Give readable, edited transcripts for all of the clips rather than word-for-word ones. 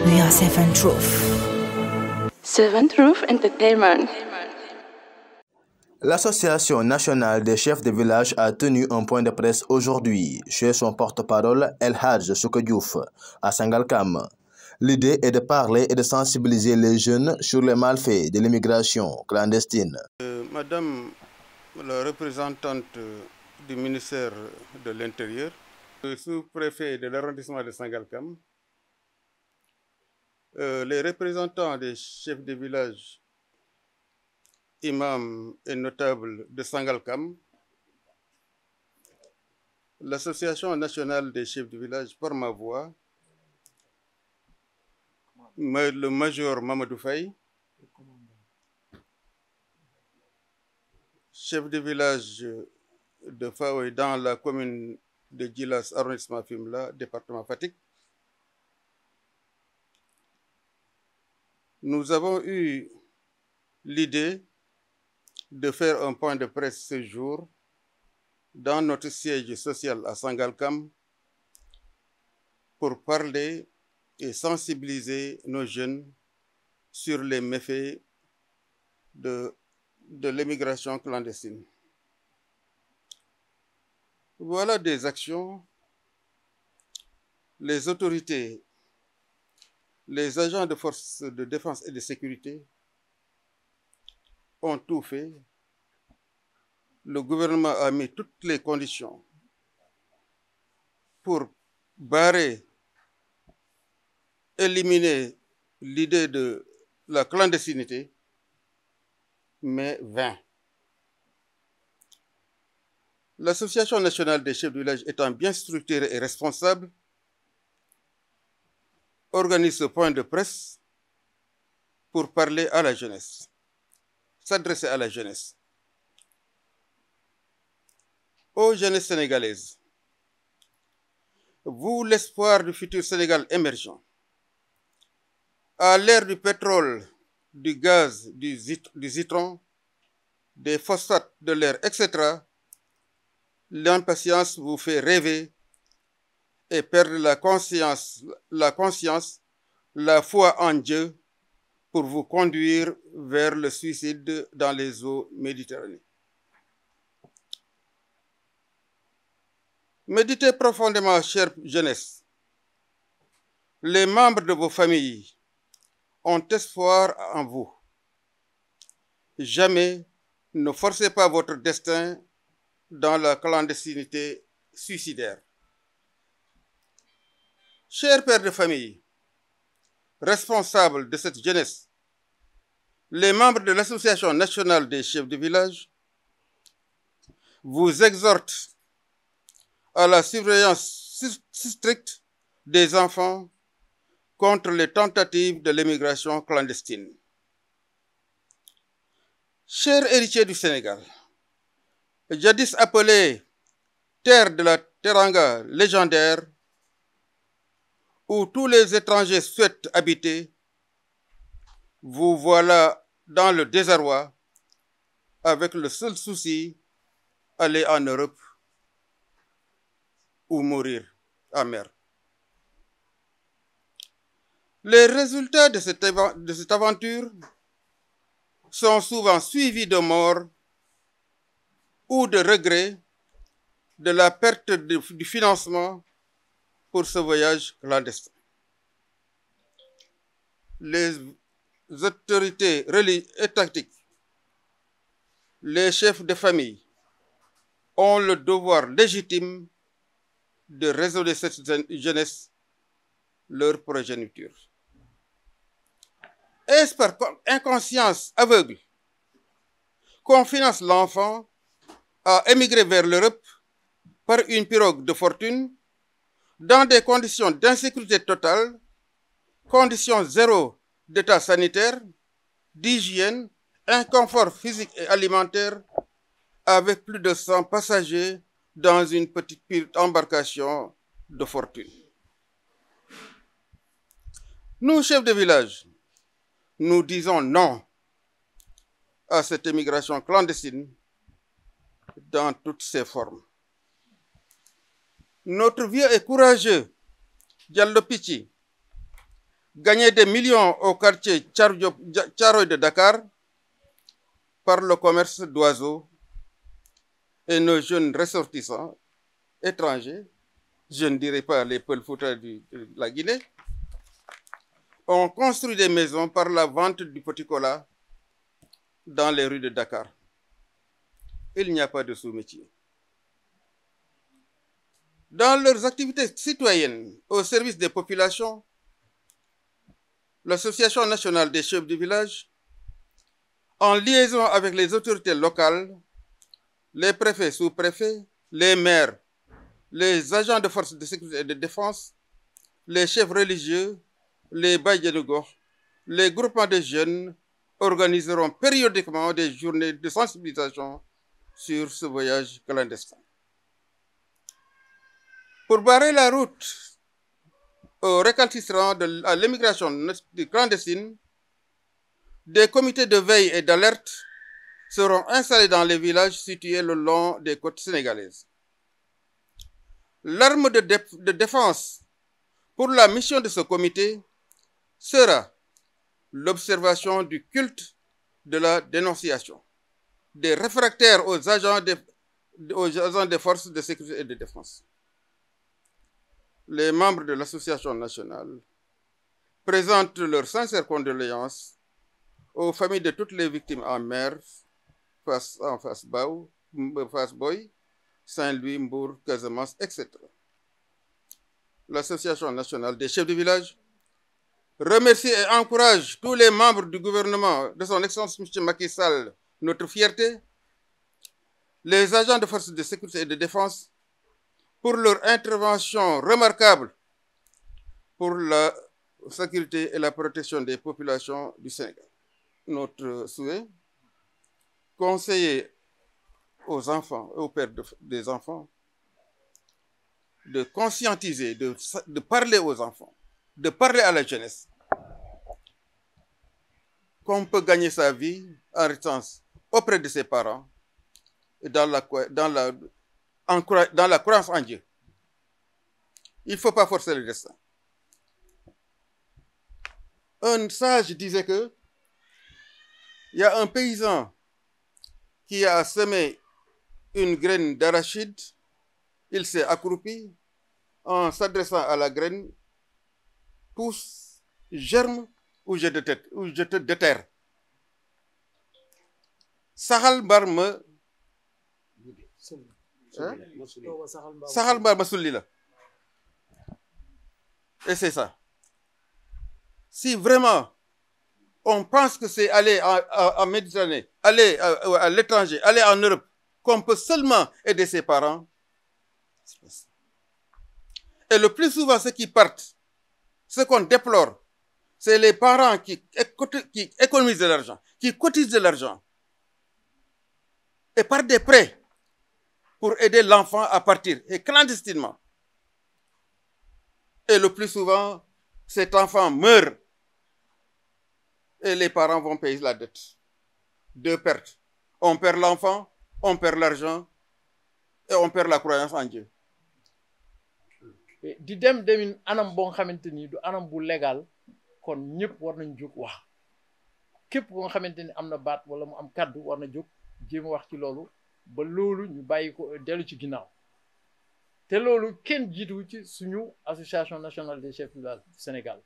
We are Seven Truth. Seven Truth Entertainment. L'Association nationale des chefs de village a tenu un point de presse aujourd'hui chez son porte-parole El Hadj Souka Diouf à Sangalkam. L'idée est de parler et de sensibiliser les jeunes sur les malfaits de l'immigration clandestine. Madame la représentante du ministère de l'Intérieur, le sous-préfet de l'arrondissement de Sangalkam, les représentants des chefs de village, imams et notables de Sangalkam, l'Association nationale des chefs de village par ma voix, le major Mamadou Faye, chef de village de Faoui dans la commune de Djilas, arrondissement Fimela, département Fatick. Nous avons eu l'idée de faire un point de presse ce jour dans notre siège social à Sangalkam pour parler et sensibiliser nos jeunes sur les méfaits de l'immigration clandestine. Voilà des actions. Les autorités, les agents de forces de défense et de sécurité ont tout fait. Le gouvernement a mis toutes les conditions pour barrer, éliminer l'idée de la clandestinité, mais vain. L'Association nationale des chefs de village étant bien structurée et responsable, organise ce point de presse pour parler à la jeunesse, s'adresser à la jeunesse. Aux jeunesses sénégalaises, vous l'espoir du futur Sénégal émergent, à l'ère du pétrole, du gaz, du zircon, des phosphates de l'air, etc., l'impatience vous fait rêver et perdre la conscience, la foi en Dieu pour vous conduire vers le suicide dans les eaux méditerranéennes. Méditez profondément, chère jeunesse. Les membres de vos familles ont espoir en vous. Jamais ne forcez pas votre destin dans la clandestinité suicidaire. Chers pères de famille, responsables de cette jeunesse, les membres de l'Association nationale des chefs de village vous exhortent à la surveillance stricte des enfants contre les tentatives de l'immigration clandestine. Chers héritiers du Sénégal, jadis appelé terre de la Teranga légendaire, où tous les étrangers souhaitent habiter, vous voilà dans le désarroi avec le seul souci aller en Europe ou mourir en mer. Les résultats de cette aventure sont souvent suivis de mort ou de regret de la perte du financement pour ce voyage clandestin. Les autorités étatiques, les chefs de famille ont le devoir légitime de résoudre cette jeunesse leur progéniture. Est-ce par inconscience aveugle qu'on finance l'enfant à émigrer vers l'Europe par une pirogue de fortune dans des conditions d'insécurité totale, conditions zéro d'état sanitaire, d'hygiène, inconfort physique et alimentaire, avec plus de 100 passagers dans une petite embarcation de fortune? Nous, chefs de village, nous disons non à cette immigration clandestine dans toutes ses formes. Notre vieux et courageux Diallo Pichi gagner des millions au quartier Thiaroye de Dakar par le commerce d'oiseaux et nos jeunes ressortissants étrangers, je ne dirais pas les Peul Fouta de la Guinée, ont construit des maisons par la vente du petit cola dans les rues de Dakar. Il n'y a pas de sous-métier. Dans leurs activités citoyennes au service des populations, l'Association nationale des chefs de village, en liaison avec les autorités locales, les préfets, sous-préfets, les maires, les agents de forces de sécurité et de défense, les chefs religieux, les baïs de gox, les groupements de jeunes organiseront périodiquement des journées de sensibilisation sur ce voyage clandestin. Pour barrer la route aux récalcitrants à l'immigration clandestine, des comités de veille et d'alerte seront installés dans les villages situés le long des côtes sénégalaises. L'arme de défense pour la mission de ce comité sera l'observation du culte de la dénonciation, des réfractaires aux agents des forces de sécurité et de défense. Les membres de l'association nationale présentent leurs sincères condoléances aux familles de toutes les victimes en mer, en Fass Boye, Saint-Louis, Mbour, Casamance, etc. L'Association nationale des chefs de village remercie et encourage tous les membres du gouvernement de son Excellence M. Macky Sall, notre fierté, les agents de forces de sécurité et de défense, pour leur intervention remarquable pour la sécurité et la protection des populations du Sénégal. Notre souhait, conseiller aux enfants et aux pères des enfants, de conscientiser, de parler aux enfants, de parler à la jeunesse, qu'on peut gagner sa vie en restant auprès de ses parents et dans la croyance en Dieu. Il ne faut pas forcer le destin. Un sage disait que il y a un paysan qui a semé une graine d'arachide, il s'est accroupi, en s'adressant à la graine, pousse, germe ou jette de terre. Saxal mbar ma sulli la. Et c'est ça. Si vraiment on pense que c'est aller en Méditerranée, aller à l'étranger, aller en Europe, qu'on peut seulement aider ses parents, et le plus souvent ceux qui partent, ce qu'on déplore, c'est les parents qui économisent de l'argent, qui cotisent de l'argent, et par des prêts pour aider l'enfant à partir, et clandestinement. Et le plus souvent, cet enfant meurt et les parents vont payer la dette. Deux pertes. On perd l'enfant, on perd l'argent et on perd la croyance en Dieu. di dem demin anam boo nga xamante ni du anam bu légal kon ñëpp war nañ jóg wax képp boo nga xamante ni am na baat wala mu am kaddu war na jóg jéem a wax ci loolu ba loolu ñu bàyyi ko dellu ci ginnaaw te loolu kenn jiitu ci suñu association nationale des chefs de village du Sénégal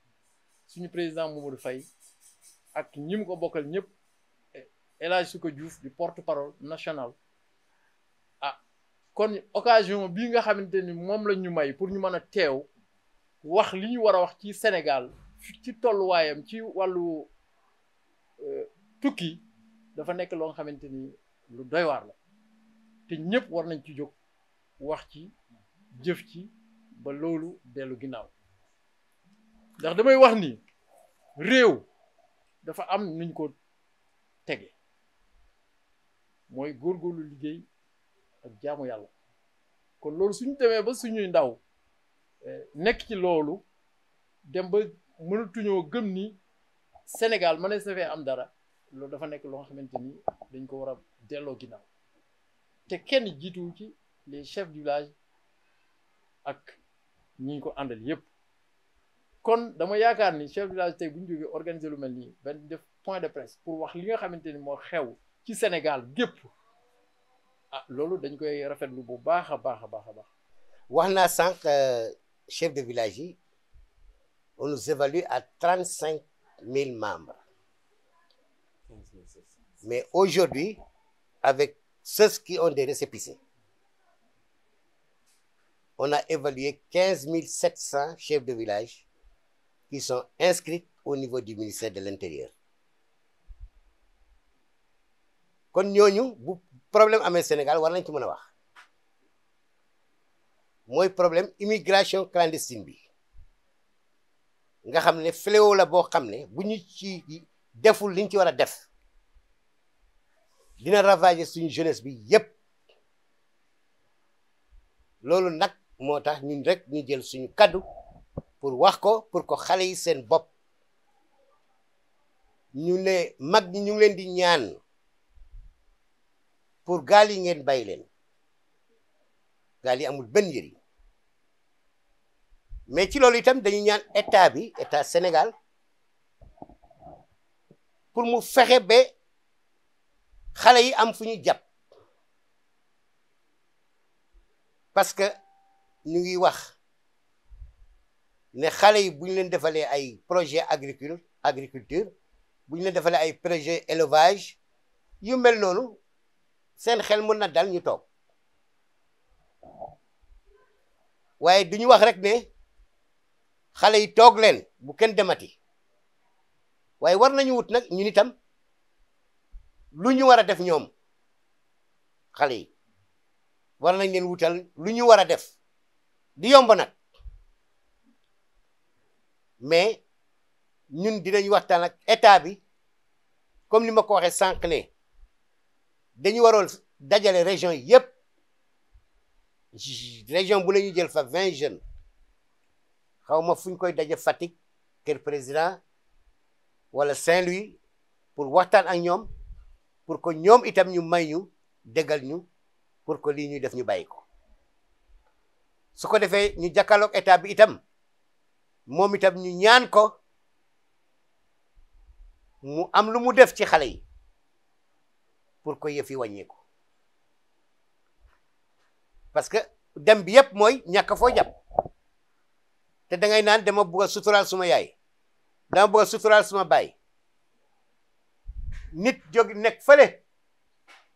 suñu président Mamadou Faye ak ñi mu ko bokkal ñëpp El Hadj Souka Diouf di porte-parole national kon occasion bii nga xamante ni moom la ñu may pour ñu mën a teew wax li ñu war a wax ci Sénégal ci tolluwaayam ci wàllu tukki dafa nekk loo nga xamante ni lu doy waar la te ñëpp war nañ ci jóg wax ci jëf ci ba loolu dellu ginnaaw ndax damay wax ni réew dafa am nuñ ko tege mooy góorgóorlu liggéey ak jaamu yàlla kon loolu suñu demee ba suñuy ndaw nekk ci loolu dem ba mënatuñoo gëm ni Sénégal mën na sa fee am dara loolu dafa nekk loo nga xamante ni dañ ko war a delloo ginnaaw te kenn jiituwu ci les chefs du village ak ñi ko àndal yépp kon dama yaakaar ni chef de village tey bu ñu jógee organiser lu mel nii benn def point de presse pour wax li nga xamante ni moo xew ci Sénégal gépp ah loolu dañ koy rafetlu bu baax a baax a baax a baax. wax naa sànq chef de village yi on nous évalue à 35 000 membres mais aujourd'hui avec ceux qui ont des récépissés on a évalué 15 700 chefs de village qui sont inscrits au niveau du ministère de l'Intérieur. kon ñooñu bu problème amee Sénégal war nañ ci mën a wax mooy problème immigration clandestine bi nga xam ne fléau la boo xam ne bu ñu ci deful liñ ci war a def dina ravager suñu jeunesse bi yépp loolu nag moo tax ñun rek ñu jël suñu kaddu pour wax ko pour que xale yi seen bopp ñu ne mag ñi ñu ngi leen di ñaan pour gaal yi ngeen bàyyi leen gaal yi amul benn njëriñ mais ci loolu itam dañu ñaan état bi état Sénégal pour mu fexe ba xale yi am fu ñu jàpp parce que ñu ngi wax ne xale yi bu ñu leen defalee ay projet agriculture bu ñu leen defalee ay projet élevage yu mel noonu seen xel mën na dal ñu toog waaye duñu wax rek ne xale yi toog leen bu kenn demati waaye war nañu wut nag ñun itam lu ñu war a def ñoom xale yi war nañ leen wutal lu ñu war a def di yomb nag mais ñun dinañ waxtaan ak état bi comme ni ma ko waxee sànq ne dañu waroon dajale région yépp région bu ne ñu jël fa 20 jeunes xaw ma fu ñu koy daje Fatick Kër Président wala Saint-Louis pour waxtaan ak ñoom pour que ñoom itam ñu may ñu déggal ñu pour que lii ñuy def ñu bàyyi ko su ko defee ñu jàkkaarloog état bi itam moom itam ñu ñaan ko mu am lu mu def ci xale yi pour que yëf yi wàññeeku parce que dem bi yëpp mooy ñàkk foo jàpp te da ngay naan dama bëgg a suturaal suma yaay dama bëgg a suturaal suma baay nit jóg nekk fële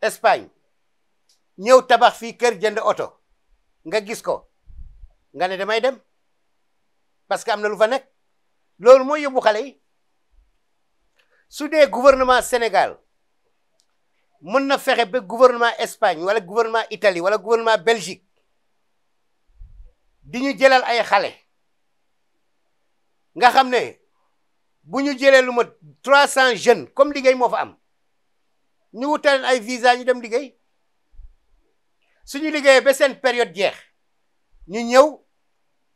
Espagne ñëw tabax fii kër jënd oto nga gis ko nga ne damay dem parce que am na lu fa nekk loolu mooy yóbbu xale yi su dee gouvernement Sénégal mën na fexe ba gouvernement Espagne wala gouvernement Italie wala gouvernement Belgique di ñu jëlal ay xale nga xam ne bu ñu jëlee lu ma 300 jeunes comme liggéey moo fa am ñu wutaleen ay visa ñu dem liggéey suñu liggéeyee ba seen période jeex ñu ñëw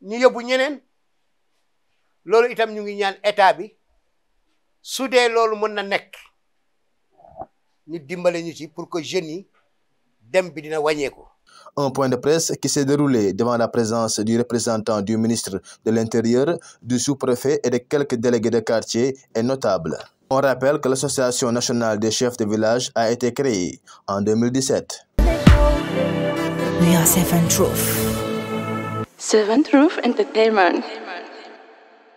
ñu yóbbu ñeneen loolu itam ñu ngi ñaan état bi su dee loolu mën na nekk ñu dimbale ñu ci pour que jeunes yi dem bi dina wàññeeku. Un point de presse qui s'est déroulé devant la présence du représentant du ministre de l'Intérieur, du sous-préfet et de quelques délégués de quartier est notable. On rappelle que l'Association nationale des chefs de village a été créée en 2017. We are Seventh Roof. Seventh Roof Entertainment.